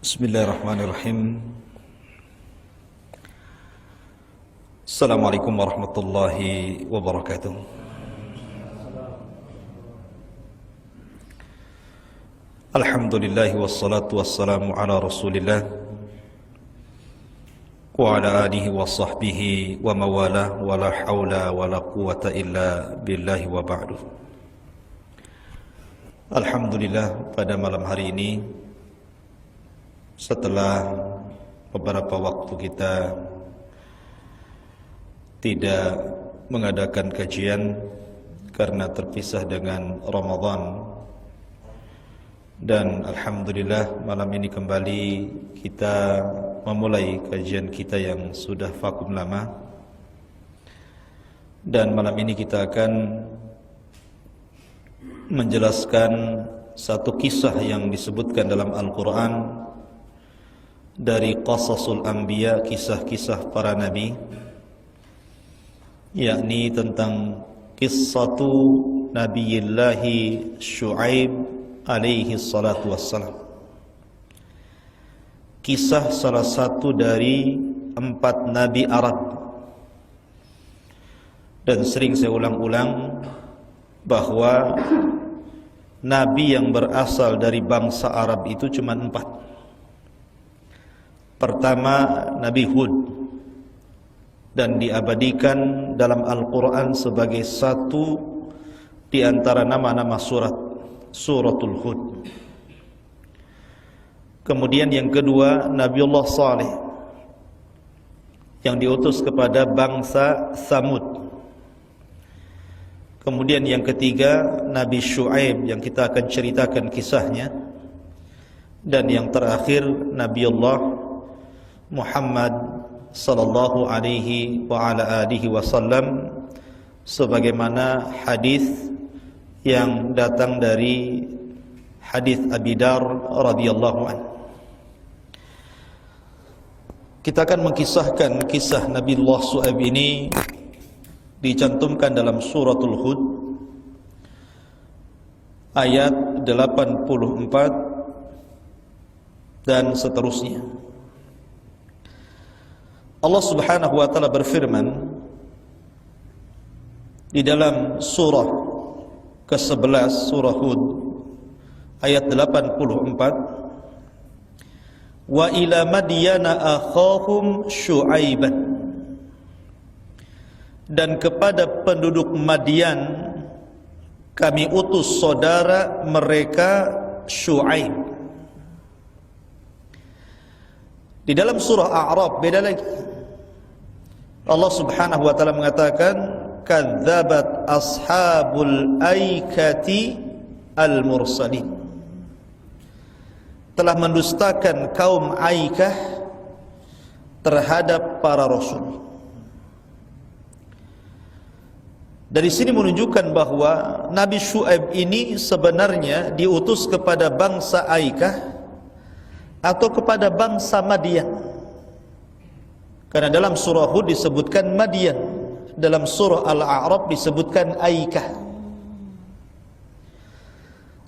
Bismillahirrahmanirrahim. Assalamualaikum warahmatullahi wabarakatuh. Alhamdulillah wassalatu wassalamu ala Rasulillah wa ala alihi wa sahbihi wa mawalah wa la hawla wa la quwata illa billahi wa ba'du. Alhamdulillah, pada malam hari ini setelah beberapa waktu kita tidak mengadakan kajian karena terpisah dengan Ramadan, dan alhamdulillah malam ini kembali kita memulai kajian kita yang sudah vakum lama. Dan malam ini kita akan menjelaskan satu kisah yang disebutkan dalam Al-Quran dari Qasasul Anbiya, kisah-kisah para nabi, yakni tentang qissatu Nabiyillahi Syu'aib alaihi salatu wassalam, kisah salah satu dari 4 nabi Arab. Dan sering saya ulang-ulang bahwa nabi yang berasal dari bangsa Arab itu cuma 4. Pertama, Nabi Hud, dan diabadikan dalam Al-Quran sebagai satu di antara nama-nama suratul Hud. Kemudian yang kedua, Nabiullah Saleh, yang diutus kepada bangsa Thamud. Kemudian yang ketiga, Nabi Syu'aib, yang kita akan ceritakan kisahnya. Dan yang terakhir, Nabiullah Muhammad sallallahu alaihi wa ala alihi wasallam, sebagaimana hadis yang datang dari hadis Abi Dar radhiyallahu anhu. Kita akan mengkisahkan kisah Nabiullah Syu'aib ini, dicantumkan dalam suratul Hud ayat 84 dan seterusnya. Allah Subhanahu wa taala berfirman di dalam surah ke-11 surah Hud ayat 84, wa ila madyana akhahum syu'aiban, dan kepada penduduk Madian kami utus saudara mereka Syu'aib. Di dalam surah A'raf beda lagi. Allah Subhanahu wa taala mengatakan kadzabat ashabul aikati al-mursalin, telah mendustakan kaum Aikah terhadap para rasul. Dari sini menunjukkan bahwa Nabi Syu'aib ini sebenarnya diutus kepada bangsa Aikah atau kepada bangsa Madian. Karena dalam surah Hud disebutkan Madian, dalam surah Al-A'raf disebutkan Aikah.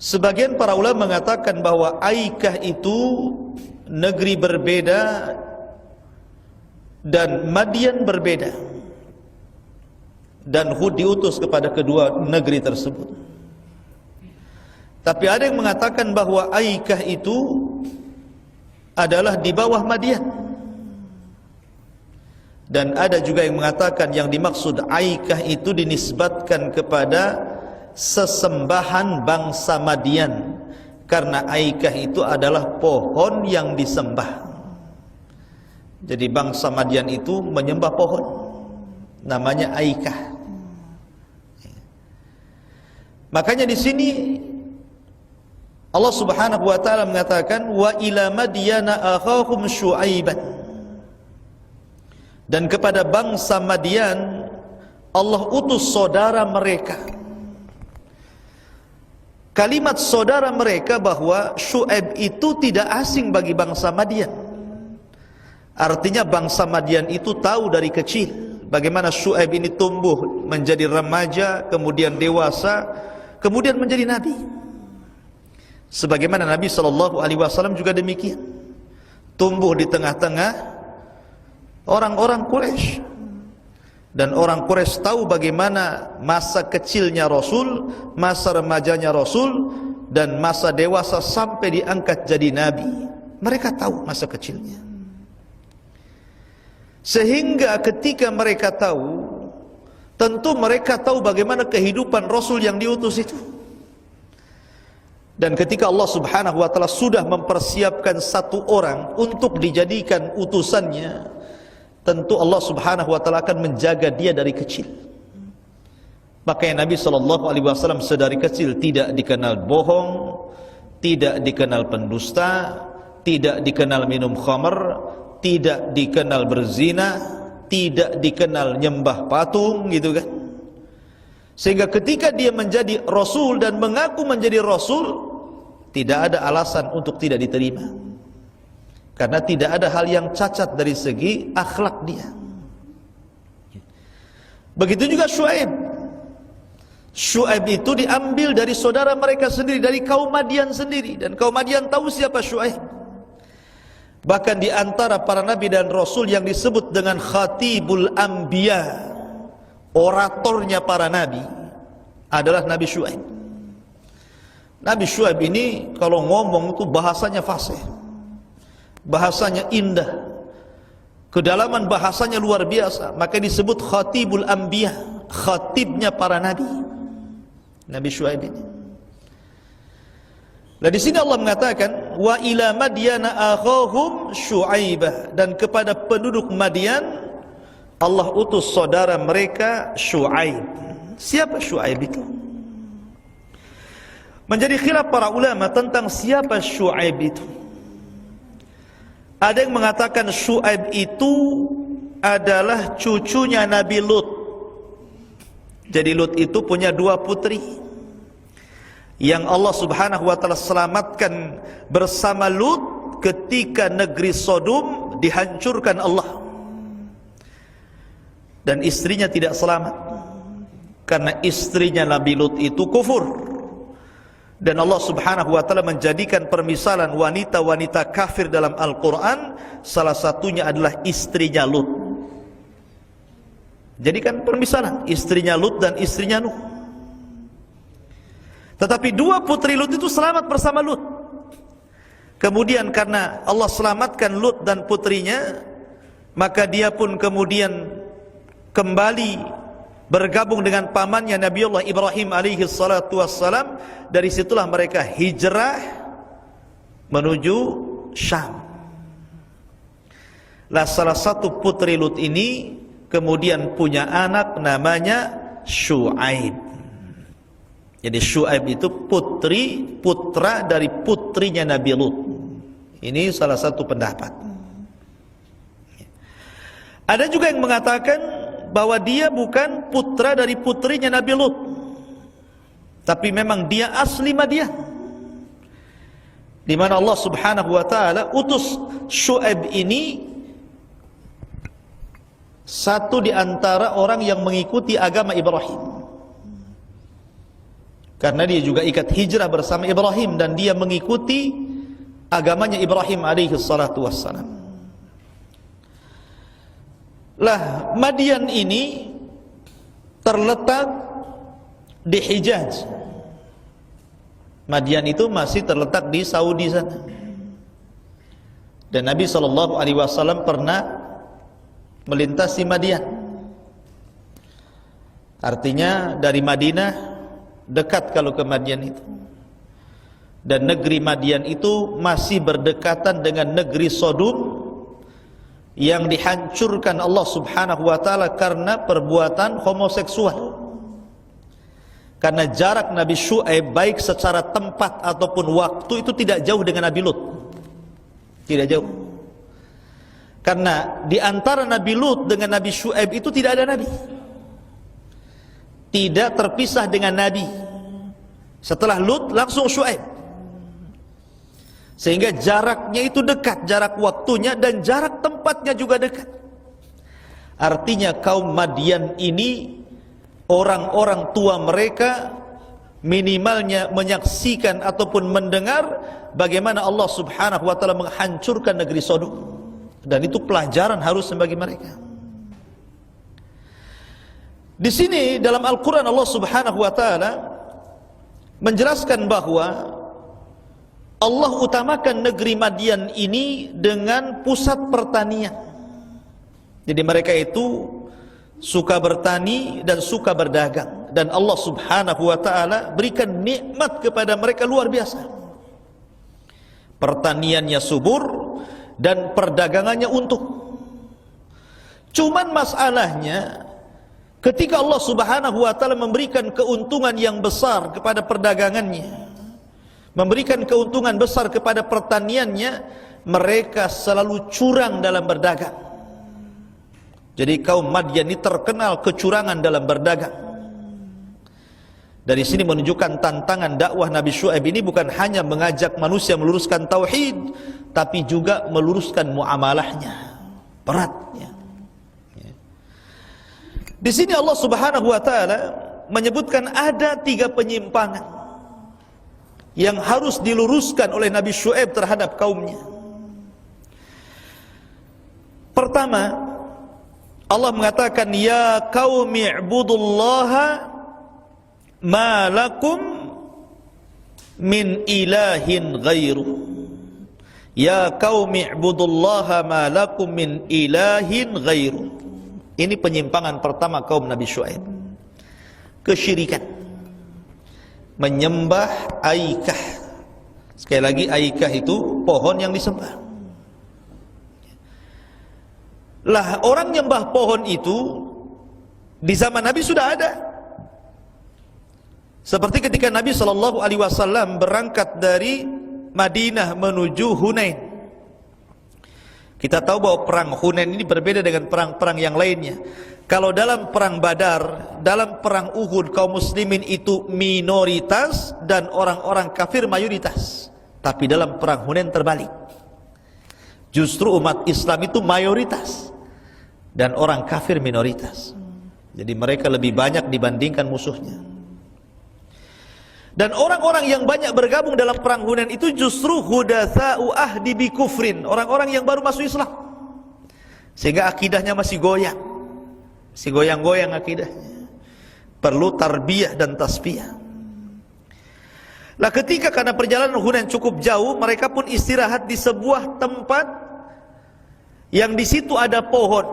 Sebagian para ulama mengatakan bahwa Aikah itu negeri berbeda dan Madian berbeda, dan Hud diutus kepada kedua negeri tersebut. Tapi ada yang mengatakan bahwa Aikah itu adalah di bawah Madian. Dan ada juga yang mengatakan yang dimaksud Aikah itu dinisbatkan kepada sesembahan bangsa Madian, karena Aikah itu adalah pohon yang disembah. Jadi bangsa Madian itu menyembah pohon, namanya Aikah. Makanya di sini Allah Subhanahu wa taala mengatakan wa ila madyana akhahum syu'aiban, dan kepada bangsa Madian Allah utus saudara mereka. Kalimat saudara mereka bahwa Syu'aib itu tidak asing bagi bangsa Madian. Artinya bangsa Madian itu tahu dari kecil bagaimana Syu'aib ini tumbuh menjadi remaja, kemudian dewasa, kemudian menjadi nabi. Sebagaimana Nabi SAW juga demikian. tumbuh di tengah-tengah orang-orang Quraisy. Dan orang Quraisy tahu bagaimana masa kecilnya Rasul, masa remajanya Rasul, dan masa dewasa sampai diangkat jadi Nabi. Mereka tahu masa kecilnya. Sehingga ketika mereka tahu, tentu mereka tahu bagaimana kehidupan Rasul yang diutus itu. Dan ketika Allah Subhanahu wa ta'ala sudah mempersiapkan satu orang untuk dijadikan utusannya, tentu Allah Subhanahu wa ta'ala akan menjaga dia dari kecil. Makanya Nabi SAW sedari kecil tidak dikenal bohong, tidak dikenal pendusta, tidak dikenal minum khamr, tidak dikenal berzina, tidak dikenal nyembah patung, gitu kan. Sehingga ketika dia menjadi Rasul dan mengaku menjadi Rasul, tidak ada alasan untuk tidak diterima. Karena tidak ada hal yang cacat dari segi akhlak dia. Begitu juga Syuaib. Syuaib itu diambil dari saudara mereka sendiri, dari kaum Madian sendiri. Dan kaum Madian tahu siapa Syuaib. Bahkan di antara para nabi dan rasul yang disebut dengan Khatibul Anbiya, oratornya para nabi, adalah Nabi Syuaib. Nabi Syuaib ini kalau ngomong itu bahasanya fasih, bahasanya indah, kedalaman bahasanya luar biasa. Maka disebut Khatibul Anbiya, khatibnya para nabi, Nabi Syuaib ini. Nah di sini Allah mengatakan wa ila madyana akhahum Syuaibah, dan kepada penduduk Madian Allah utus saudara mereka Syuaib. Siapa Syuaib itu? Menjadi khilaf para ulama tentang siapa Syuaib itu. Ada yang mengatakan Syuaib itu adalah cucunya Nabi Lut. Jadi Lut itu punya dua putri yang Allah Subhanahu wa ta'ala selamatkan bersama Lut ketika negeri Sodom dihancurkan Allah. Dan istrinya tidak selamat karena istrinya Nabi Lut itu kufur. Dan Allah Subhanahu wa ta'ala menjadikan permisalan wanita-wanita kafir dalam Al-Quran, salah satunya adalah istrinya Lut. Jadikan permisalan istrinya Lut dan istrinya Nuh. Tetapi dua putri Lut itu selamat bersama Lut. Kemudian karena Allah selamatkan Lut dan putrinya, maka dia pun kemudian kembali bergabung dengan pamannya Nabiullah Ibrahim alaihi salatu wassalam. Dari situlah mereka hijrah menuju Syam. Lah salah satu putri Lut ini kemudian punya anak namanya Syuaib. Jadi Syuaib itu putra dari putrinya Nabi Lut. Ini salah satu pendapat. Ada juga yang mengatakan bahwa dia bukan putra dari putrinya Nabi Lut, tapi memang dia asli Madian, di mana Allah Subhanahu wa ta'ala utus Syuaib ini satu di antara orang yang mengikuti agama Ibrahim. Karena dia juga ikat hijrah bersama Ibrahim dan dia mengikuti agamanya Ibrahim alaihi salatu wassalam. Lah Madian ini terletak di Hijaz. Madian itu masih terletak di Saudi sana. Dan Nabi SAW pernah melintasi Madian. Artinya dari Madinah dekat kalau ke Madian itu. Dan negeri Madian itu masih berdekatan dengan negeri Sodom yang dihancurkan Allah Subhanahu wa ta'ala karena perbuatan homoseksual. Karena jarak Nabi Syuaib baik secara tempat ataupun waktu itu tidak jauh dengan Nabi Lut. Tidak jauh. Karena di antara Nabi Lut dengan Nabi Syuaib itu tidak ada Nabi. Tidak terpisah dengan Nabi. Setelah Lut langsung Syuaib. Sehingga jaraknya itu dekat, jarak waktunya dan jarak tempatnya juga dekat. Artinya kaum Madian ini orang-orang tua mereka minimalnya menyaksikan ataupun mendengar bagaimana Allah Subhanahu wa taala menghancurkan negeri Sodom, dan itu pelajaran harus bagi mereka. Di sini dalam Al-Qur'an Allah Subhanahu wa taala menjelaskan bahwa Allah utamakan negeri Madian ini dengan pusat pertanian. Jadi mereka itu suka bertani dan suka berdagang, dan Allah Subhanahu wa taala berikan nikmat kepada mereka luar biasa. Pertaniannya subur dan perdagangannya untung. Cuman masalahnya ketika Allah Subhanahu wa taala memberikan keuntungan yang besar kepada perdagangannya, memberikan keuntungan besar kepada pertaniannya, mereka selalu curang dalam berdagang. Jadi kaum Madian ini terkenal kecurangan dalam berdagang. Dari sini menunjukkan tantangan dakwah Nabi Syuaib ini bukan hanya mengajak manusia meluruskan tauhid, tapi juga meluruskan muamalahnya. Beratnya. Di sini Allah Subhanahu wa taala menyebutkan ada 3 penyimpangan yang harus diluruskan oleh Nabi Syuaib terhadap kaumnya. Pertama, Allah mengatakan, ya qaumi ibudullaha ma lakum min ilahin ghairu. Ya qaumi ibudullaha ma lakum min ilahin ghairu. Ini penyimpangan pertama kaum Nabi Syuaib. Kesyirikan, menyembah Aikah. Sekali lagi, Aikah itu pohon yang disembah. Lah, orang nyembah pohon itu di zaman Nabi sudah ada. Seperti ketika Nabi SAW berangkat dari Madinah menuju Hunain. Kita tahu bahwa perang Hunain ini berbeda dengan perang-perang yang lainnya. Kalau dalam perang Badar, dalam perang Uhud, kaum muslimin itu minoritas dan orang-orang kafir mayoritas. Tapi dalam perang Hunain terbalik. Justru umat Islam itu mayoritas dan orang kafir minoritas. Jadi mereka lebih banyak dibandingkan musuhnya. Dan orang-orang yang banyak bergabung dalam perang Hunain itu justru hudatsa'u ahdi bi kufrin, orang-orang yang baru masuk Islam. Sehingga akidahnya masih goyang. Masih goyang-goyang akidahnya. Perlu tarbiyah dan tasfiyah. Lah, ketika karena perjalanan Hunain cukup jauh, mereka pun istirahat di sebuah tempat yang di situ ada pohon,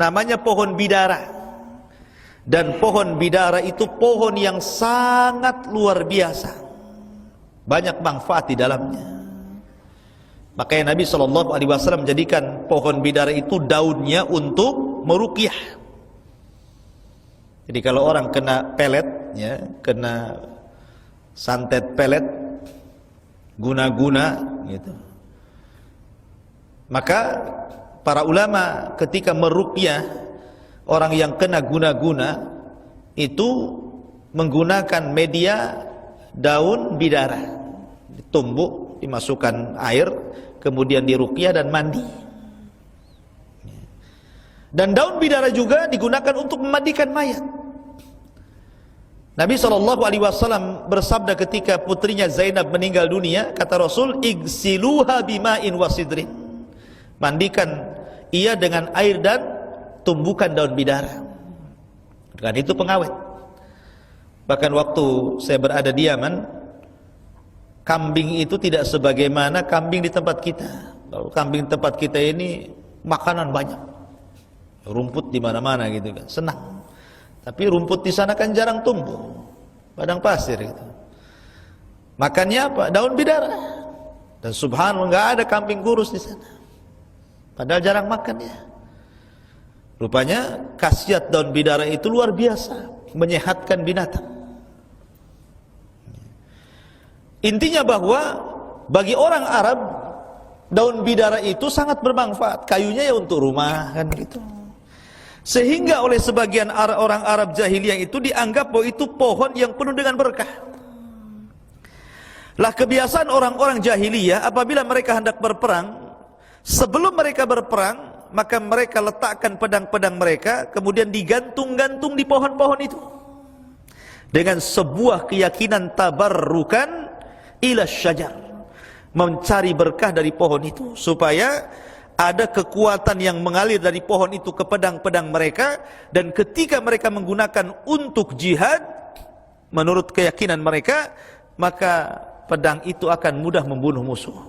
namanya pohon bidara. Dan pohon bidara itu pohon yang sangat luar biasa, banyak manfaat di dalamnya. Makanya Nabi SAW menjadikan pohon bidara itu daunnya untuk meruqyah. Jadi kalau orang kena pelet, ya, kena santet pelet, guna-guna, gitu, maka para ulama ketika meruqyah orang yang kena guna-guna itu menggunakan media daun bidara, ditumbuk, dimasukkan air, kemudian diruqyah dan mandi. Dan daun bidara juga digunakan untuk memandikan mayat. Nabi SAW bersabda ketika putrinya Zainab meninggal dunia, kata Rasul, igsiluha bima'in wasidrin, mandikan ia dengan air dan tumbukan daun bidara. Dan itu pengawet. Bahkan waktu saya berada di Yaman, kambing itu tidak sebagaimana kambing di tempat kita. Kalau kambing tempat kita ini makanan banyak, rumput di mana-mana gitu kan, senang. Tapi rumput di sana kan jarang tumbuh, padang pasir gitu. Makannya apa? Daun bidara. Dan subhanallah, nggak ada kambing kurus di sana. Padahal jarang makan ya. Rupanya khasiat daun bidara itu luar biasa, menyehatkan binatang. Intinya bahwa bagi orang Arab, daun bidara itu sangat bermanfaat. Kayunya ya untuk rumah kan gitu. Sehingga oleh sebagian orang Arab jahiliyah itu dianggap bahwa itu pohon yang penuh dengan berkah. Lah, kebiasaan orang-orang jahiliyah apabila mereka hendak berperang, sebelum mereka berperang, maka mereka letakkan pedang-pedang mereka, kemudian digantung-gantung di pohon-pohon itu. dengan sebuah keyakinan tabarrukan ila syajar, mencari berkah dari pohon itu, supaya ada kekuatan yang mengalir dari pohon itu ke pedang-pedang mereka, dan ketika mereka menggunakan untuk jihad menurut keyakinan mereka, maka pedang itu akan mudah membunuh musuh.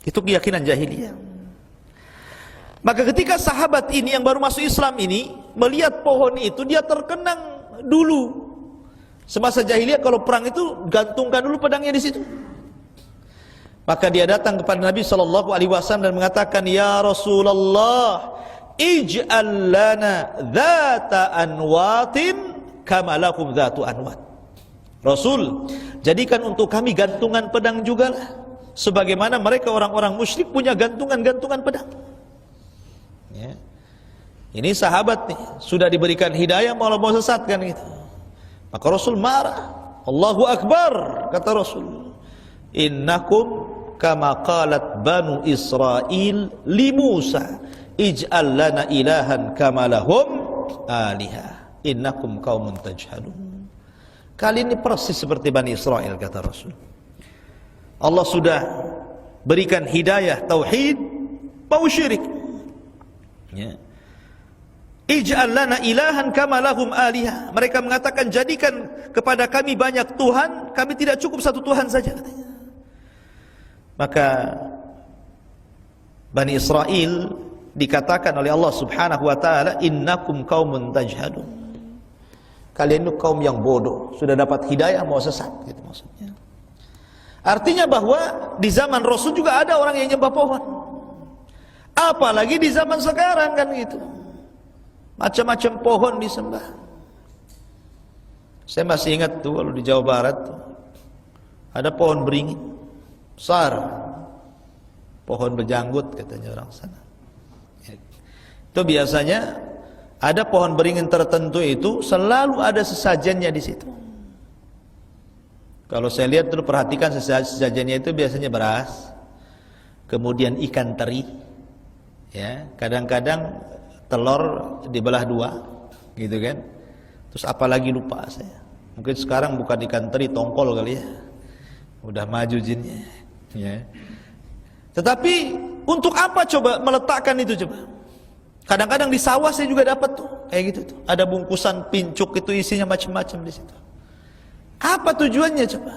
Itu keyakinan jahiliyah. Maka ketika sahabat ini yang baru masuk Islam ini melihat pohon itu, dia terkenang dulu. Semasa jahiliyah kalau perang itu gantungkan dulu pedangnya di situ. Maka dia datang kepada Nabi SAW dan mengatakan, ya Rasulullah, ij'al lana dhata anwatin kama lakum dhatu anwat. Rasul, jadikan untuk kami gantungan pedang juga lah, sebagaimana mereka orang-orang musyrik punya gantungan-gantungan pedang. Ya. Ini sahabat nih, sudah diberikan hidayah malah mau sesatkan gitu. Maka Rasul marah. Allahu Akbar, kata Rasul. Innakum kama qalat banu Israel li Musa, ij'al lana ilahan kama lahum aliha, innakum qaumun tajhalun. Kali ini persis seperti Bani Israel, kata Rasul. Allah sudah berikan hidayah tauhid, mau syirik. Ya. Ij'al lana ilahan kama lahum aliha. Mereka mengatakan, jadikan kepada kami banyak Tuhan, kami tidak cukup satu Tuhan saja, katanya. Maka Bani Israel dikatakan oleh Allah Subhanahu wa taala, innakum qaumun tajhalun. Kalian itu kaum yang bodoh, sudah dapat hidayah mau sesat, gitu maksudnya. Artinya bahwa di zaman Rasul juga ada orang yang nyembah pohon. Apalagi di zaman sekarang kan gitu. Macam-macam pohon disembah. Saya masih ingat tuh kalau di Jawa Barat tuh, ada pohon beringin besar, pohon berjanggut katanya orang sana. Itu biasanya ada pohon beringin tertentu itu selalu ada sesajennya di situ. Kalau saya lihat dulu, perhatikan sesajennya itu biasanya beras, kemudian ikan teri, ya, kadang-kadang telur dibelah dua, gitu kan. Terus apalagi lupa saya. Mungkin sekarang bukan ikan teri, tongkol kali ya. Udah maju jinnya, ya. Tetapi untuk apa coba meletakkan itu coba? Kadang-kadang di sawah saya juga dapat tuh, kayak gitu tuh. Ada bungkusan pincuk itu isinya macam-macam di situ. Apa tujuannya coba?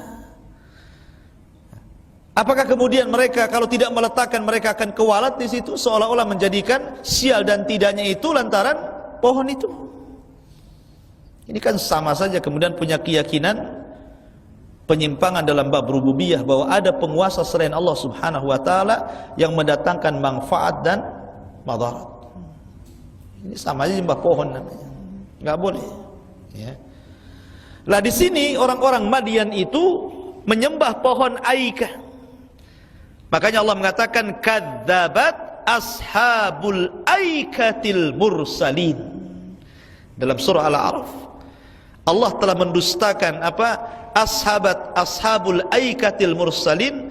Apakah kemudian mereka kalau tidak meletakkan mereka akan kewalat di situ, seolah-olah menjadikan sial dan tidaknya itu lantaran pohon itu? Ini kan sama saja kemudian punya keyakinan penyimpangan dalam bab rububiyah, bahwa ada penguasa selain Allah Subhanahu wa taala yang mendatangkan manfaat dan madarat. Ini sama aja nyembah pohon namanya. Enggak boleh, ya. Lah di sini orang-orang Madian itu menyembah pohon Aikah. Makanya Allah mengatakan kadzabat ashabul aikatil mursalin. Dalam surah Al-A'raf, Allah telah mendustakan apa? Ashabul aikatil mursalin.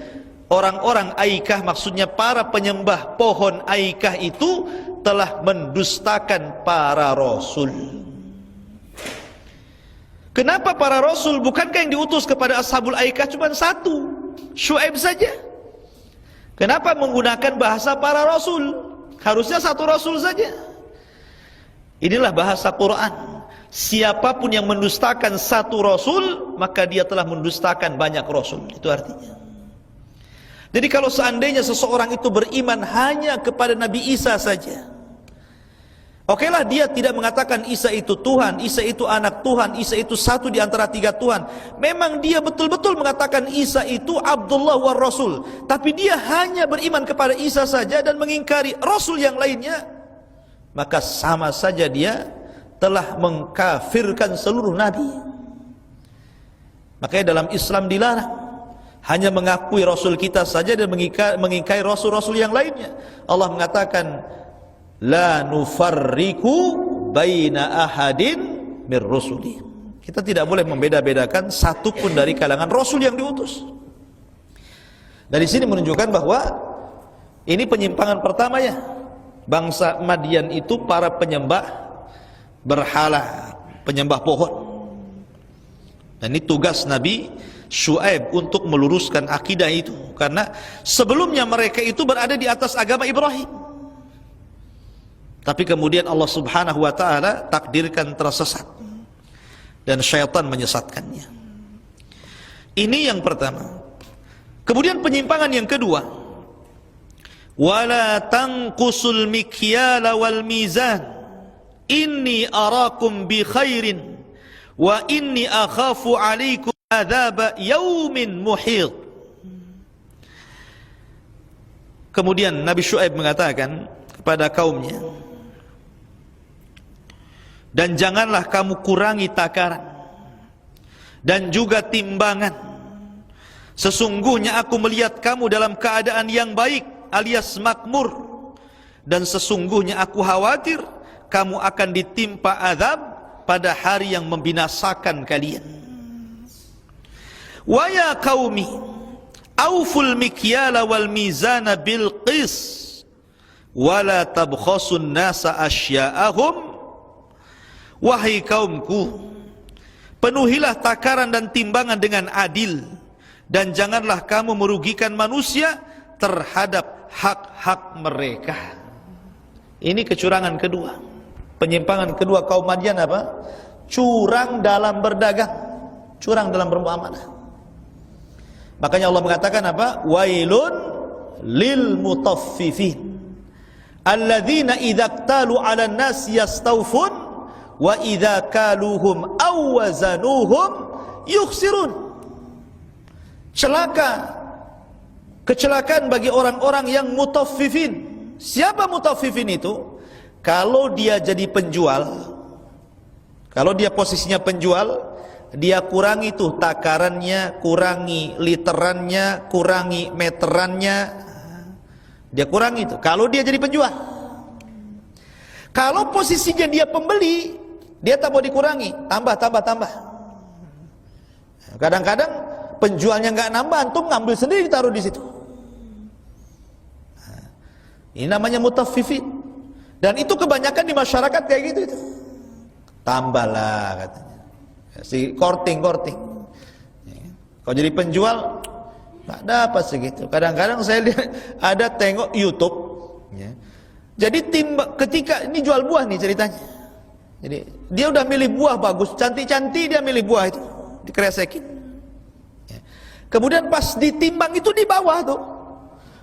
Orang-orang Aikah, maksudnya para penyembah pohon Aikah itu telah mendustakan para rasul. Kenapa para rasul? Bukankah yang diutus kepada ashabul Aikah cuma satu, Syuaib saja? Kenapa menggunakan bahasa para rasul? Harusnya satu rasul saja. Inilah bahasa Quran. Siapapun yang mendustakan satu rasul, maka dia telah mendustakan banyak rasul. Itu artinya. Jadi kalau seandainya seseorang itu beriman hanya kepada Nabi Isa saja, okelah dia tidak mengatakan Isa itu Tuhan, Isa itu anak Tuhan, Isa itu satu di antara tiga Tuhan. Memang dia betul-betul mengatakan Isa itu Abdullah wa Rasul, tapi dia hanya beriman kepada Isa saja dan mengingkari Rasul yang lainnya, maka sama saja dia telah mengkafirkan seluruh Nabi. Makanya dalam Islam dilarang hanya mengakui Rasul kita saja dan mengingkari Rasul-Rasul yang lainnya. Allah mengatakan la nufarriqu baina ahadin mir rusuli. Kita tidak boleh membeda-bedakan satu pun dari kalangan Rasul yang diutus. Dari sini menunjukkan bahwa ini penyimpangan pertama ya. Bangsa Madian itu para penyembah berhala, penyembah pohon. Dan ini tugas Nabi Syuaib untuk meluruskan akidah itu, karena sebelumnya mereka itu berada di atas agama Ibrahim, tapi kemudian Allah Subhanahu wa ta'ala takdirkan tersesat dan syaitan menyesatkannya. Ini yang pertama. Kemudian penyimpangan yang kedua, wala tanqusul mikyala wal mizan inni arakum bi khairin wa inni akhafu alaikum adzab yaumin muhit. Kemudian Nabi Syuaib mengatakan kepada kaumnya, dan janganlah kamu kurangi takaran dan juga timbangan. Sesungguhnya aku melihat kamu dalam keadaan yang baik alias makmur, dan sesungguhnya aku khawatir kamu akan ditimpa azab pada hari yang membinasakan kalian. Wa ya qaumi auful mikyala wal mizana bil qis wa la tabkhasun nasa asya'ahum. Wahai kaumku, penuhilah takaran dan timbangan dengan adil, dan janganlah kamu merugikan manusia terhadap hak-hak mereka. Ini kecurangan kedua, penyimpangan kedua kaum Madian apa? Curang dalam berdagang, curang dalam bermuamalah. Makanya Allah mengatakan apa? Wailun lil mutaffifin alladzina idza iktalu 'alan nas yastawfun wa idza kaluhum aw wazanuhum yukhsirun. Celaka, kecelakaan bagi orang-orang yang mutaffifin. Siapa mutaffifin itu? Kalau dia jadi penjual, kalau dia posisinya penjual, dia kurangi tuh takarannya, kurangi literannya, kurangi meterannya, dia kurangi itu. Kalau dia jadi penjual. Kalau posisinya dia pembeli, dia tak mau dikurangi, tambah. Kadang-kadang penjualnya nggak nambah, antum ngambil sendiri taruh di situ. Ini namanya mutaffifin, dan itu kebanyakan di masyarakat kayak gitu itu. Tambahlah katanya, si korting. Kalau jadi penjual nggak dapat segitu. Kadang-kadang saya lihat ada tengok YouTube, ya. Jadi ketika ini jual buah nih ceritanya. Jadi dia udah milih buah bagus, cantik-cantik, dia milih buah itu, dikresekin. Kemudian pas ditimbang itu di bawah tuh,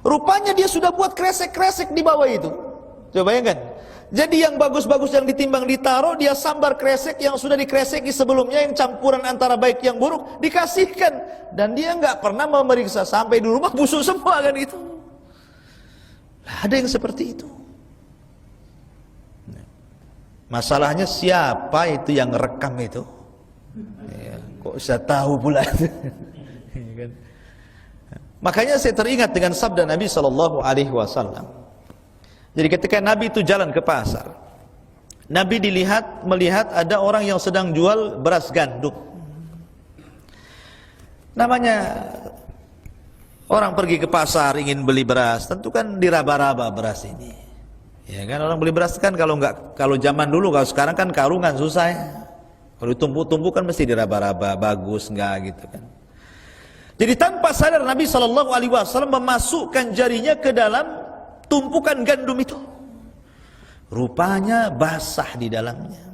rupanya dia sudah buat kresek-kresek di bawah itu. Coba bayangkan. Jadi yang bagus-bagus yang ditimbang ditaruh, dia sambar kresek yang sudah dikreseki sebelumnya, yang campuran antara baik yang buruk dikasihkan, dan dia nggak pernah memeriksa, sampai di rumah busuk semua kan itu. Ada yang seperti itu. Masalahnya siapa itu yang rekam itu? Ya, kok saya tahu pula? Makanya saya teringat dengan sabda Nabi Sallallahu Alaihi Wasallam. Jadi ketika Nabi itu jalan ke pasar, Nabi melihat ada orang yang sedang jual beras gandum. Namanya orang pergi ke pasar ingin beli beras, tentu kan diraba-raba beras ini. Ya kan, orang beli beras kan kalau zaman dulu, kalau sekarang kan karungan susah ya. Kalau ditumpuk-tumpuk kan mesti diraba-raba, bagus enggak gitu kan. Jadi tanpa sadar Nabi Shallallahu Alaihi Wasallam memasukkan jarinya ke dalam tumpukan gandum itu. Rupanya basah di dalamnya.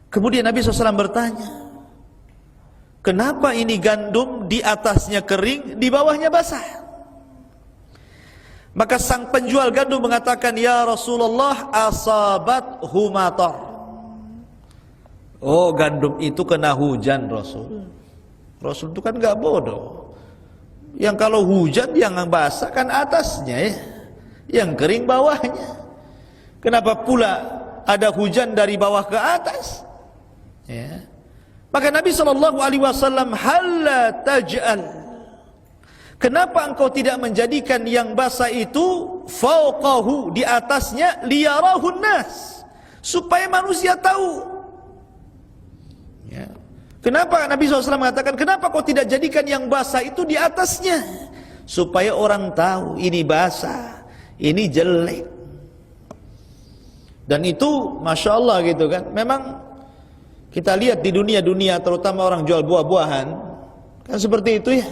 Kemudian Nabi SAW bertanya, kenapa ini gandum di atasnya kering, di bawahnya basah? Maka sang penjual gandum mengatakan, ya Rasulullah, asabat humatar. Oh, gandum itu kena hujan Rasul. Rasul itu kan gak bodoh. Yang kalau hujan yang basah kan atasnya ya, yang kering bawahnya. Kenapa pula ada hujan dari bawah ke atas? Ya. Maka Nabi SAW, halla taj'al, kenapa engkau tidak menjadikan yang basah itu fauqahu, di atasnya, liyarahun nas, supaya manusia tahu. Ya. Kenapa Nabi SAW mengatakan, kenapa kau tidak jadikan yang basah itu di atasnya, supaya orang tahu ini basah, ini jelek. Dan itu Masya Allah gitu kan, memang Kita lihat di dunia-dunia, terutama orang jual buah-buahan, kan seperti itu ya.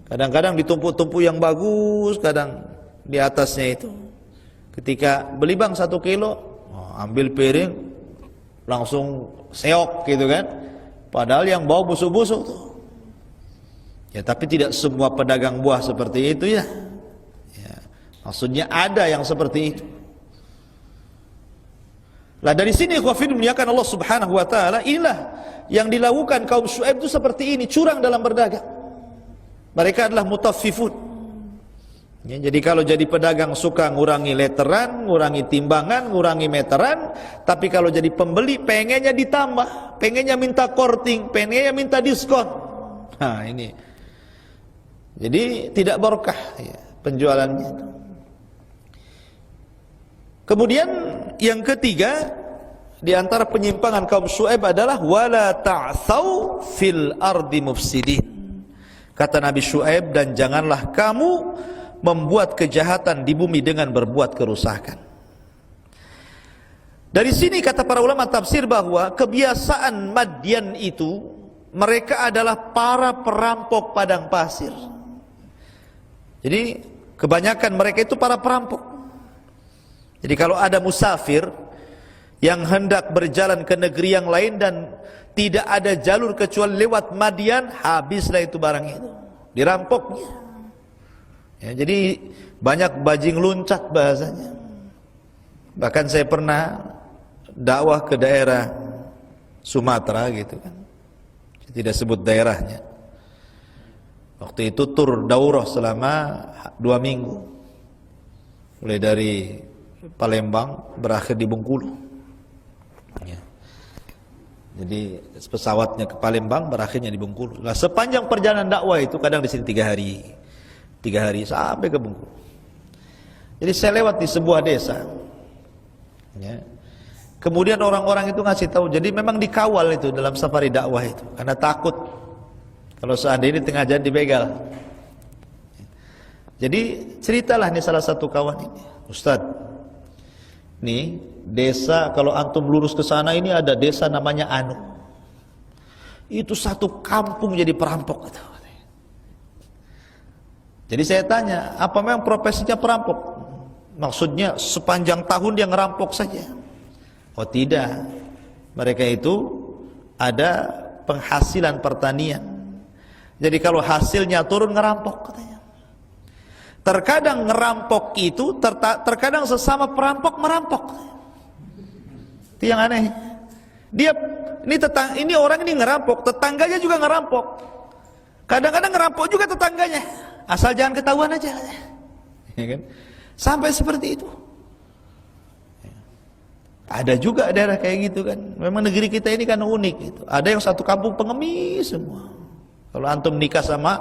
Kadang-kadang ditumpuk-tumpuk yang bagus, kadang di atasnya itu. Ketika beli bang 1 kilo, ambil piring, langsung seok gitu kan. Padahal yang bau busuk-busuk tuh. Ya tapi tidak semua pedagang buah seperti itu ya. Maksudnya ada yang seperti itu. Lah dari sini khawfin memuliakan Allah Subhanahu wa taala, inilah yang dilakukan kaum Syuaib itu seperti ini, curang dalam berdagang. Mereka adalah mutaffifun. Ya, jadi kalau jadi pedagang suka ngurangi leteran, ngurangi timbangan, ngurangi meteran, tapi kalau jadi pembeli pengennya ditambah, pengennya minta korting, pengennya minta diskon. Nah, ini. Jadi tidak barokah ya, penjualannya. Kemudian yang ketiga di antara penyimpangan kaum Syuaib adalah wala ta'tsau fil ardi mufsidin. Kata Nabi Syuaib, dan janganlah kamu membuat kejahatan di bumi dengan berbuat kerusakan. Dari sini kata para ulama tafsir bahwa kebiasaan Madian itu, mereka adalah para perampok padang pasir. Jadi kebanyakan mereka itu para perampok. Jadi kalau ada musafir yang hendak berjalan ke negeri yang lain dan tidak ada jalur kecuali lewat Madian, habislah itu barang itu, dirampoknya. Ya, jadi banyak bajing loncat bahasanya. Bahkan saya pernah dakwah ke daerah Sumatera gitu kan, saya tidak sebut daerahnya. Waktu itu tur daurah selama 2 minggu, mulai dari Palembang berakhir di Bengkulu ya. Jadi pesawatnya ke Palembang, berakhirnya di Bengkulu. Nah, sepanjang perjalanan dakwah itu kadang di sini 3 hari sampai ke Bengkulu. Jadi saya lewat di sebuah desa ya. Kemudian orang-orang itu ngasih tahu, jadi memang dikawal itu dalam safari dakwah itu, karena takut kalau seandainya tengah jalan dibegal. Jadi ceritalah nih salah satu kawan ini, Ustaz, nih desa kalau antum lurus ke sana ini ada desa namanya Anu. Itu satu kampung jadi perampok. Jadi saya tanya, apa memang profesinya perampok? Maksudnya sepanjang tahun dia ngerampok saja? Oh tidak, mereka itu ada penghasilan pertanian. Jadi kalau hasilnya turun ngerampok katanya. Terkadang ngerampok itu, terkadang sesama perampok merampok. Itu yang aneh. Ini orang ini ngerampok, tetangganya juga ngerampok. Kadang-kadang ngerampok juga tetangganya, asal jangan ketahuan aja. Ya kan? Sampai seperti itu. Ada juga daerah kayak gitu kan. Memang negeri kita ini kan unik gitu. Ada yang satu kampung pengemis semua. Kalau antum nikah sama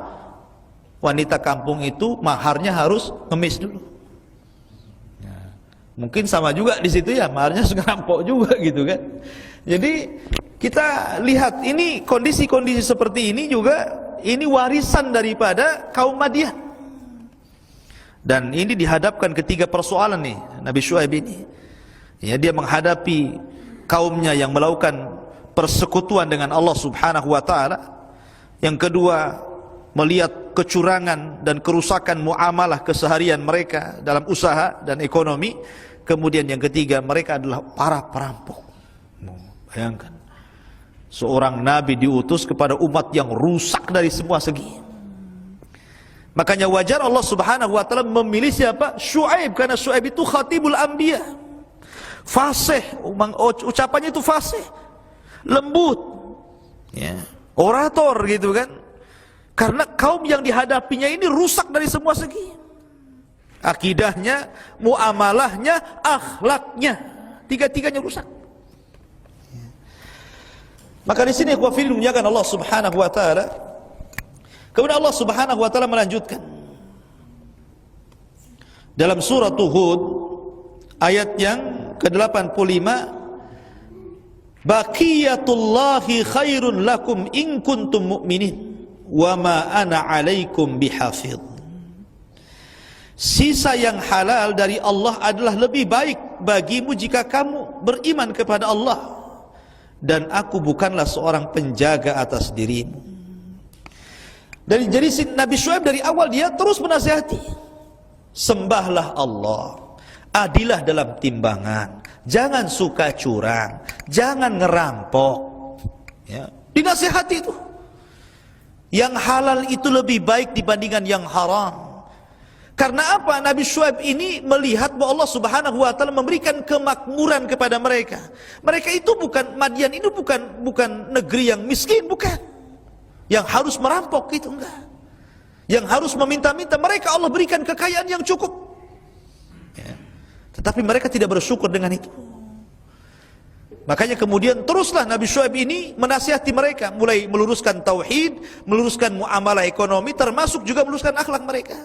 wanita kampung itu, maharnya harus ngemis dulu. Ya, mungkin sama juga di situ ya, maharnya ngerampok juga gitu kan. Jadi kita lihat ini kondisi-kondisi seperti ini juga, ini warisan daripada kaum Madian. Dan ini dihadapkan ketiga persoalan nih Nabi Syuaib ini. Ya, dia menghadapi kaumnya yang melakukan persekutuan dengan Allah Subhanahu wa taala. Yang kedua, melihat kecurangan dan kerusakan muamalah keseharian mereka dalam usaha dan ekonomi. Kemudian yang ketiga, mereka adalah para perampok. Bayangkan, seorang nabi diutus kepada umat yang rusak dari semua segi. Makanya wajar Allah Subhanahu wa taala memilih siapa? Syuaib, karena Syuaib itu khatibul anbiya. Fasih, ucapannya itu fasih, lembut, ya, orator gitu kan. Karena kaum yang dihadapinya ini rusak dari semua segi. Akidahnya, muamalahnya, akhlaknya, tiga-tiganya rusak. Maka di sini ikhwafil memuliakan Allah Subhanahu wa taala. Kemudian Allah Subhanahu wa taala melanjutkan dalam surah Hud ayat yang ke-85, baqiyatullahi khairun lakum in kuntum mu'minin wa ma ana 'alaikum bihafidh. Sisa yang halal dari Allah adalah lebih baik bagimu jika kamu beriman kepada Allah, dan aku bukanlah seorang penjaga atas dirimu. Jadi Nabi Syuaib dari awal dia terus menasihati, sembahlah Allah, adilah dalam timbangan, jangan suka curang, jangan ngerampok. Ya, dinasihati itu. Yang halal itu lebih baik dibandingkan yang haram. Karena apa? Nabi Syuaib ini melihat bahwa Allah Subhanahu wa taala memberikan kemakmuran kepada mereka. Mereka itu bukan, Madian itu bukan negeri yang miskin, bukan. Yang harus merampok itu enggak. Yang harus meminta-minta, mereka Allah berikan kekayaan yang cukup. Ya. Tetapi mereka tidak bersyukur dengan itu. Makanya kemudian teruslah Nabi Syuaib ini menasihati mereka, mulai meluruskan tauhid, meluruskan muamalah ekonomi, termasuk juga meluruskan akhlak mereka.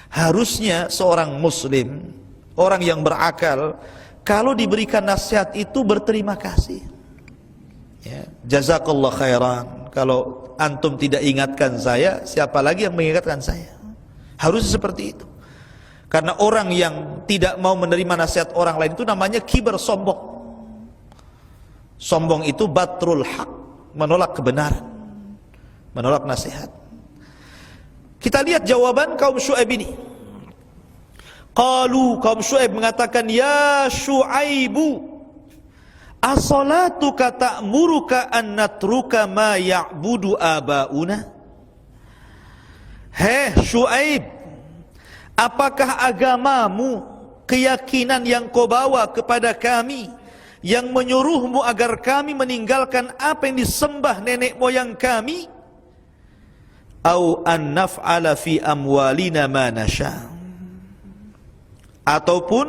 Harusnya seorang muslim, orang yang berakal, kalau diberikan nasihat itu berterima kasih. Ya, jazakallah khairan. Kalau antum tidak ingatkan saya, siapa lagi yang mengingatkan saya? Harusnya seperti itu. Karena orang yang tidak mau menerima nasihat orang lain itu namanya kibar, sombong. Sombong itu batrul haq, menolak kebenaran, menolak nasihat. Kita lihat jawaban kaum Syuaib ini. Qalu, kaum Syuaib mengatakan, ya Syuaibu, as-salatuka ta'muruka an natruka ma ya'budu abauna? Hei Syuaib, apakah agamamu, keyakinan yang kau bawa kepada kami, yang menyuruhmu agar kami meninggalkan apa yang disembah nenek moyang kami? Au an naf'ala fi amwalina ma nasha, ataupun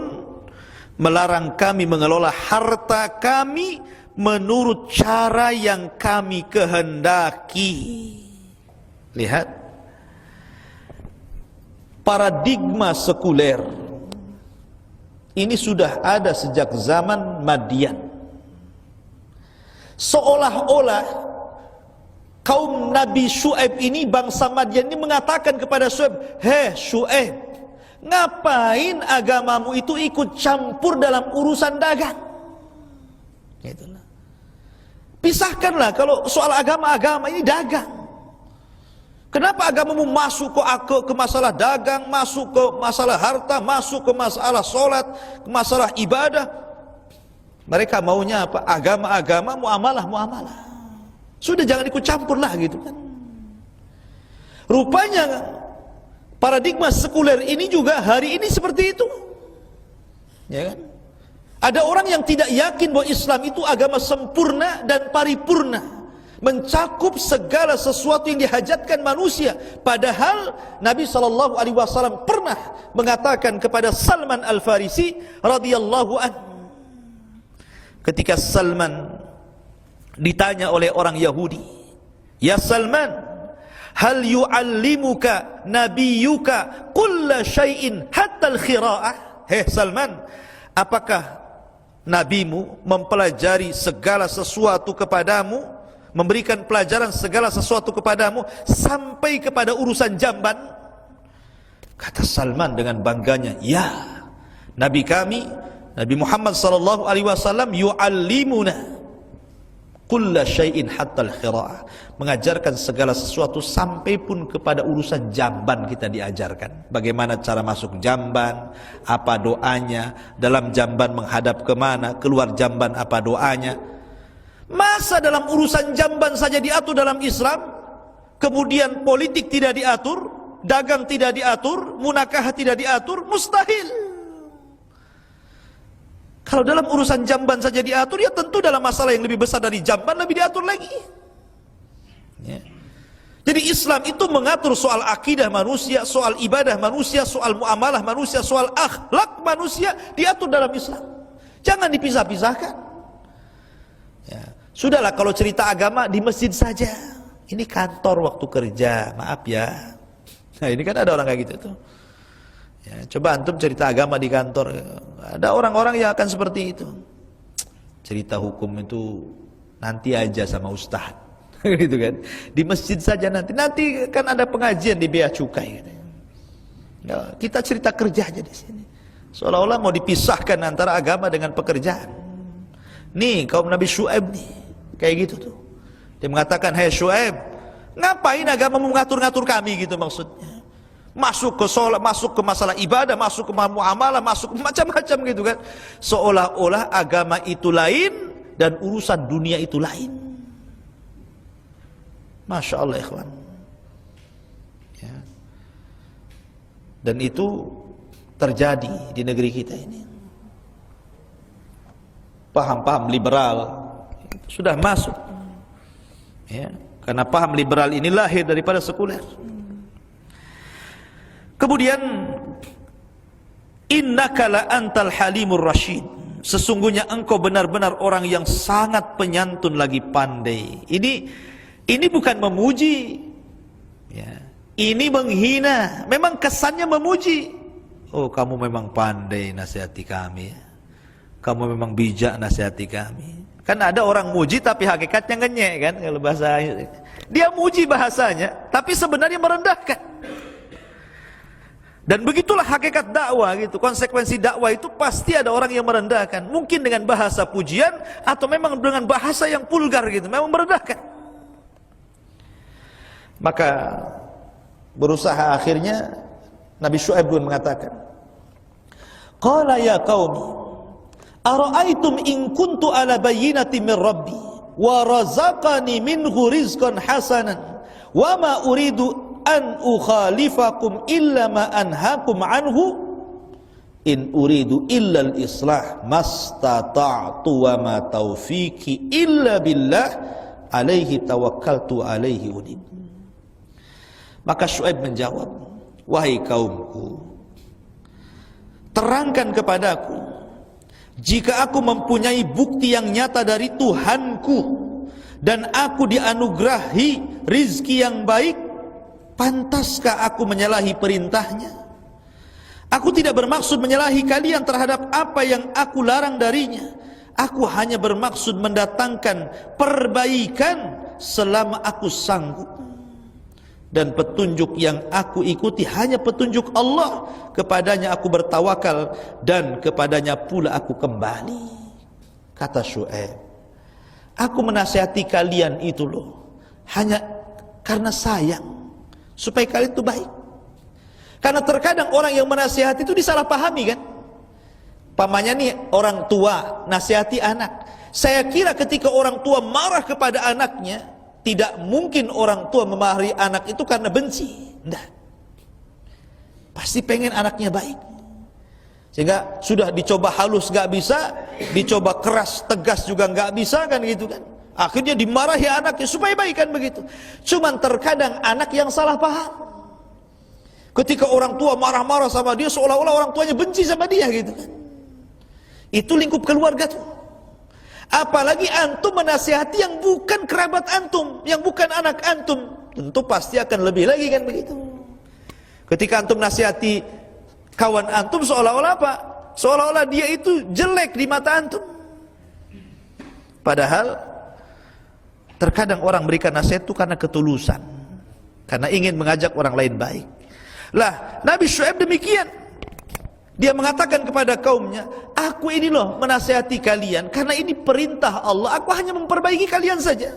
melarang kami mengelola harta kami menurut cara yang kami kehendaki. Lihat, paradigma sekuler ini sudah ada sejak zaman Madian. Seolah-olah kaum Nabi Syuaib ini, bangsa Madian ini mengatakan kepada Syuaib, hei Syuaib, ngapain agamamu itu ikut campur dalam urusan dagang? Itulah. Pisahkanlah, kalau soal agama ini dagang. Kenapa agamamu masuk ke masalah dagang, masuk ke masalah harta, masuk ke masalah sholat, ke masalah ibadah? Mereka maunya apa? Agama-agama, muamalah-muamalah. Sudah, jangan ikut campur lah gitu kan. Rupanya paradigma sekuler ini juga hari ini seperti itu. Ya kan? Ada orang yang tidak yakin bahwa Islam itu agama sempurna dan paripurna, mencakup segala sesuatu yang dihajatkan manusia. Padahal Nabi SAW pernah mengatakan kepada Salman Al-Farisi radhiyallahu anhu, ketika Salman ditanya oleh orang Yahudi, ya Salman, hal yu'allimuka nabiyyuka kulla syai'in hatta al-khira'ah? Hei Salman, apakah nabimu mempelajari segala sesuatu kepadamu, memberikan pelajaran segala sesuatu kepadamu sampai kepada urusan jamban? Kata Salman dengan bangganya, ya, Nabi kami, Nabi Muhammad SAW yu'allimuna kulla syai'in hatta al-khira'ah, mengajarkan segala sesuatu sampai pun kepada urusan jamban kita diajarkan. Bagaimana cara masuk jamban, apa doanya, dalam jamban menghadap kemana, keluar jamban apa doanya. Masa dalam urusan jamban saja diatur dalam Islam, kemudian politik tidak diatur, dagang tidak diatur, munakahah tidak diatur? Mustahil. Kalau dalam urusan jamban saja diatur, ya tentu dalam masalah yang lebih besar dari jamban lebih diatur lagi. Ya. Jadi Islam itu mengatur soal akidah manusia, soal ibadah manusia, soal muamalah manusia, soal akhlak manusia, diatur dalam Islam. Jangan dipisah-pisahkan. Ya. Sudahlah, kalau cerita agama di masjid saja. Ini kantor waktu kerja, maaf ya. Nah ini kan ada orang kayak gitu tuh. Ya, coba antum cerita agama di kantor, ada orang-orang yang akan seperti itu. Cerita hukum itu nanti aja sama ustaz, gitu kan. Di masjid saja nanti kan ada pengajian di bea cukai. Ya, kita cerita kerja aja di sini. Seolah-olah mau dipisahkan antara agama dengan pekerjaan. Nih kaum Nabi Syuaib nih, Kayak gitu tuh. Dia mengatakan, "Hei Syuaib, ngapain agama mengatur-ngatur kami?" gitu maksudnya. Masuk ke sholat, masuk ke masalah ibadah, masuk ke muamalah, masuk ke macam-macam gitu kan. Seolah-olah agama itu lain dan urusan dunia itu lain. Masya Allah ikhwan. Ya. Dan itu terjadi di negeri kita ini. Paham-paham liberal sudah masuk. Ya, karena paham liberal ini lahir daripada sekuler. Kemudian, innaka la antal halimur rasyid. Sesungguhnya engkau benar-benar orang yang sangat penyantun lagi pandai. Ini bukan memuji, ya. Ini menghina. Memang kesannya memuji. Oh, kamu memang pandai nasihati kami. Kamu memang bijak nasihati kami. Kan ada orang muji tapi hakikatnya ngenyek kan, kalau bahasa. Dia muji bahasanya, tapi sebenarnya merendahkan. Dan begitulah hakikat dakwah gitu. Konsekuensi dakwah itu pasti ada orang yang merendahkan. Mungkin dengan bahasa pujian atau memang dengan bahasa yang vulgar gitu, memang merendahkan. Maka berusaha akhirnya Nabi Syuaib pun mengatakan, "Qala ya qaumi, ara'aitum in kuntu ala bayyinatin min rabbi wa razaqani minhu rizqan hasanan wa ma uridu an ukhalifakum illa ma anhaakum anhu in uridu illa al-islah mastata'tu wa ma taufiqi illa billah alaihi tawakkaltu alaihi unib." Maka Syuaib menjawab, "Wahai kaumku, terangkan kepadaku jika aku mempunyai bukti yang nyata dari Tuhanku dan aku dianugerahi rizki yang baik, pantaskah aku menyalahi perintahnya? Aku tidak bermaksud menyalahi kalian terhadap apa yang aku larang darinya. Aku hanya bermaksud mendatangkan perbaikan selama aku sanggup. Dan petunjuk yang aku ikuti hanya petunjuk Allah. Kepadanya aku bertawakal dan kepadanya pula aku kembali." Kata Syuaib, "Aku menasihati kalian itu loh hanya karena sayang, supaya kalian itu baik. Karena terkadang orang yang menasihati itu disalahpahami kan. Pamannya nih orang tua nasihati anak. Saya kira ketika orang tua marah kepada anaknya, tidak mungkin orang tua memarahi anak itu karena benci. Enggak. Pasti pengen anaknya baik. Sehingga sudah dicoba halus gak bisa, dicoba keras tegas juga gak bisa kan gitu kan. Akhirnya dimarahi anaknya supaya baik kan begitu. Cuman terkadang anak yang salah paham. Ketika orang tua marah-marah sama dia, seolah-olah orang tuanya benci sama dia gitu kan. Itu lingkup keluarga tuh. Apalagi antum menasihati yang bukan kerabat antum, yang bukan anak antum, tentu pasti akan lebih lagi kan begitu. Ketika antum nasihati kawan antum, seolah-olah apa? Seolah-olah dia itu jelek di mata antum. Padahal terkadang orang berikan nasihat itu karena ketulusan, karena ingin mengajak orang lain baik. Lah, Nabi Syuaib demikian. Dia mengatakan kepada kaumnya, "Aku ini loh menasihati kalian karena ini perintah Allah. Aku hanya memperbaiki kalian saja.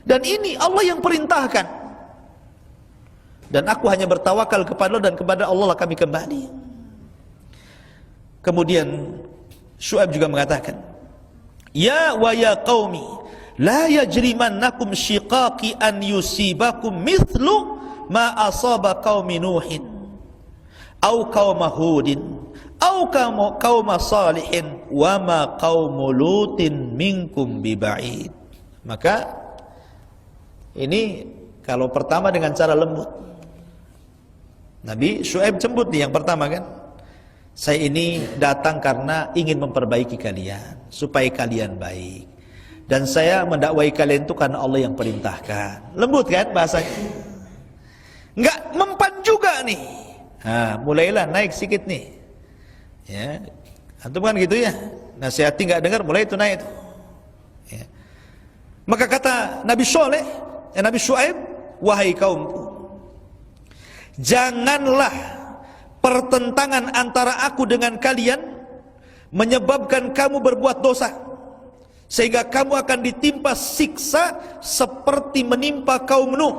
Dan ini Allah yang perintahkan. Dan aku hanya bertawakal kepada Allah dan kepada Allah lah kami kembali." Kemudian Syuaib juga mengatakan, "Ya wa ya qaumi, la yajrimannakum shiqaqi an yusibakum mithlu ma asaba qaumi Nuhin au qauma Hudin au qauma Salihin wa ma qaumu Lutin minkum biba'id." Maka ini kalau pertama dengan cara lembut. Nabi Syuaib jemput nih yang pertama kan. Saya ini datang karena ingin memperbaiki kalian supaya kalian baik. Dan saya mendakwai kalian itu karena Allah yang perintahkan. Lembut kan bahasanya? Enggak mempan juga nih. Nah, mulailah naik sedikit nih. Ya, antum kan gitu ya. Nasihati enggak dengar, mulai itu naik itu. Ya. Maka kata Nabi Nabi Syuaib, "Wahai kaumku, janganlah pertentangan antara aku dengan kalian menyebabkan kamu berbuat dosa, sehingga kamu akan ditimpa siksa seperti menimpa kaum Nuh,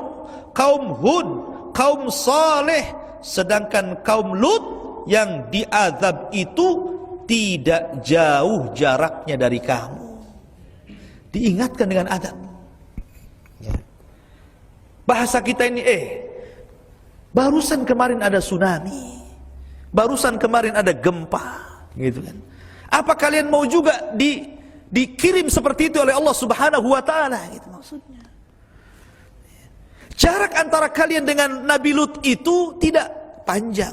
kaum Hud, kaum Saleh. Sedangkan kaum Lut yang diazab itu tidak jauh jaraknya dari kamu. Diingatkan dengan azab. Ya. Bahasa kita ini, barusan kemarin ada tsunami, barusan kemarin ada gempa, gitu kan. Apa kalian mau juga dikirim seperti itu oleh Allah Subhanahu wa taala, gitu maksudnya. Jarak antara kalian dengan Nabi Lut itu tidak panjang.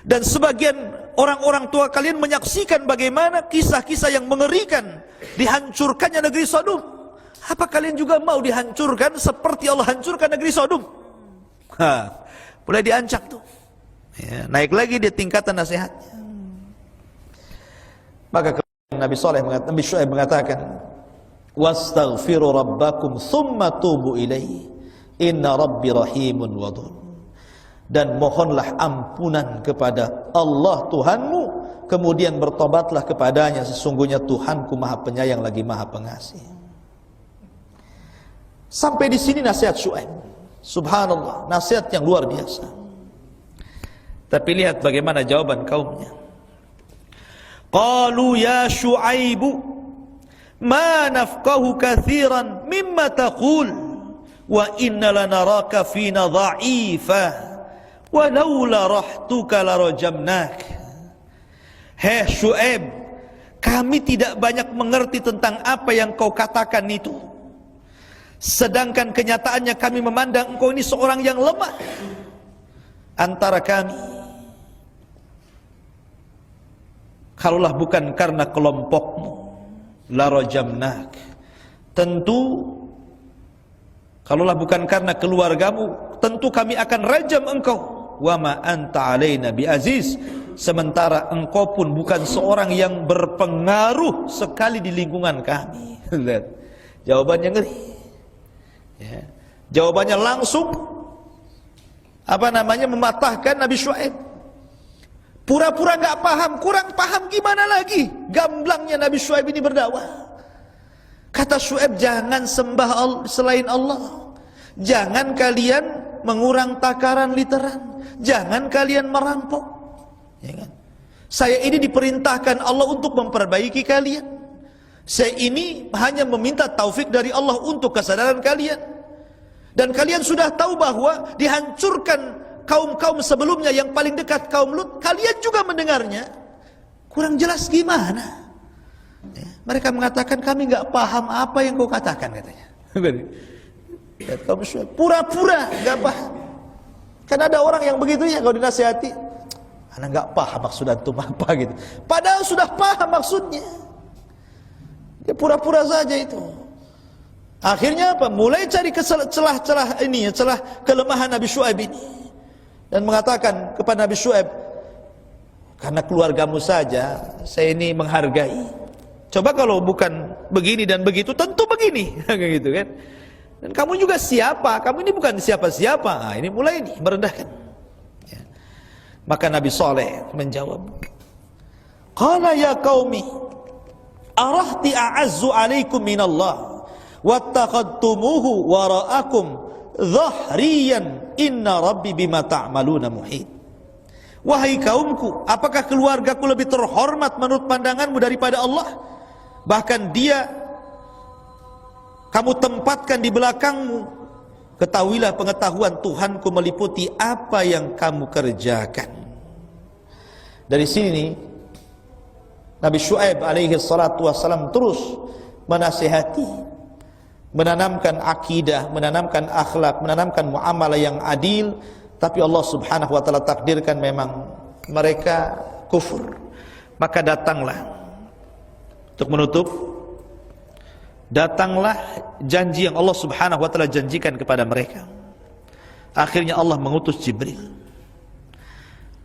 Dan sebagian orang-orang tua kalian menyaksikan bagaimana kisah-kisah yang mengerikan dihancurkannya negeri Sodom. Apa kalian juga mau dihancurkan seperti Allah hancurkan negeri Sodom? Mulai diancam tuh. Ya, naik lagi di tingkatan nasihatnya. Maka Nabi Syuaib mengatakan, "Wastaghfiru rabbakum thumma tubu ilaihi, inna rabbi rahimun wadud." Dan mohonlah ampunan kepada Allah Tuhanmu, kemudian bertobatlah kepadanya, sesungguhnya Tuhanku Maha Penyayang lagi Maha Pengasih. Sampai di sini nasihat Syuaib. Subhanallah, nasihat yang luar biasa. Tapi lihat bagaimana jawaban kaumnya. Qalu ya Syuaibu ma nafqahu katsiran mimma taqul wa inna lanaraka fina dha'ifa walaula rahtuka larajamnak. Hei Syuaib, kami tidak banyak mengerti tentang apa yang kau katakan itu. Sedangkan kenyataannya kami memandang engkau ini seorang yang lemah antara kami. Kalaulah bukan karena kelompokmu, larajamnak, tentu kalaulah bukan karena keluargamu, tentu kami akan rajam engkau. Wa ma anta alaina bi aziz, sementara engkau pun bukan seorang yang berpengaruh sekali di lingkungan kami. Lihat, jawabannya ngeri. Ya. Jawabannya langsung mematahkan Nabi Syuaib. Pura-pura nggak paham, kurang paham gimana lagi? Gamblangnya Nabi Syuaib ini berdakwah. Kata Syuaib, jangan sembah selain Allah. Jangan kalian mengurang takaran literan. Jangan kalian merampok. Ya kan? Saya ini diperintahkan Allah untuk memperbaiki kalian. Saya ini hanya meminta taufik dari Allah untuk kesadaran kalian. Dan kalian sudah tahu bahwa dihancurkan kaum-kaum sebelumnya yang paling dekat kaum Lut. Kalian juga mendengarnya. Kurang jelas gimana? Ya, mereka mengatakan kami nggak paham apa yang kau katakan, katanya. Kaum Syuaib pura-pura nggak paham. Kan ada orang yang begitu ya, kalau dinasihati, anak nggak paham maksud antum apa gitu. Padahal sudah paham maksudnya. Dia pura-pura saja itu. Akhirnya apa? Mulai cari celah-celah ini, celah kelemahan Nabi Syuaib ini, dan mengatakan kepada Nabi Syuaib, karena keluargamu saja saya ini menghargai. Coba kalau bukan begini dan begitu, tentu begini, gitu kan? Dan kamu juga siapa? Kamu ini bukan siapa-siapa. Nah, ini mulai ini merendahkan. Ya. Maka Nabi Saleh menjawab, qala ya qaumi arahti a'azzu alaikum minallah wattaqadtumuhu wara'akum dhahriyan inna rabbi bima ta'maluna muhit. Wahai kaumku, apakah keluargaku lebih terhormat menurut pandanganmu daripada Allah? Bahkan dia kamu tempatkan di belakangmu. Ketahuilah pengetahuan Tuhanku meliputi apa yang kamu kerjakan. Dari sini Nabi Syuaib alaihi salatu wassalam terus menasihati, menanamkan akidah, menanamkan akhlak, menanamkan muamalah yang adil. Tapi Allah subhanahu wa ta'ala takdirkan memang mereka kufur. Maka datanglah untuk menutup, datanglah janji yang Allah subhanahu wa ta'ala janjikan kepada mereka. Akhirnya Allah mengutus Jibril.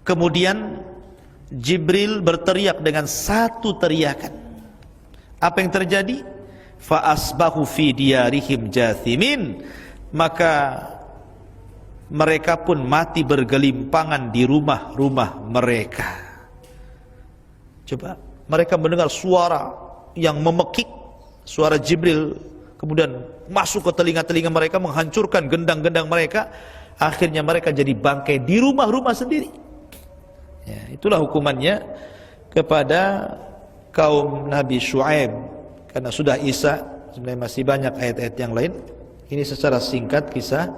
Kemudian Jibril berteriak dengan satu teriakan. Apa yang terjadi? Fa asbahu fi diyarihim jathimin. Maka mereka pun mati bergelimpangan di rumah-rumah mereka. Coba, mereka mendengar suara yang memekik, suara Jibril kemudian masuk ke telinga-telinga mereka, menghancurkan gendang-gendang mereka. Akhirnya mereka jadi bangkai di rumah-rumah sendiri. Ya, itulah hukumannya kepada kaum Nabi Syuaib. Karena sudah Isa, sebenarnya masih banyak ayat-ayat yang lain. Ini secara singkat kisah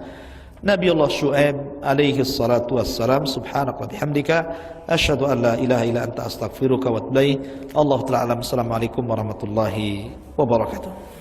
Nabi Allah Syuaib alaihi salatu wassalam. Subhanaka bihamdika asyhadu an la ilaha illa anta astaghfiruka wa atubu ilaik. Allahu ta'ala alam. Assalamualaikum warahmatullahi wabarakatuh.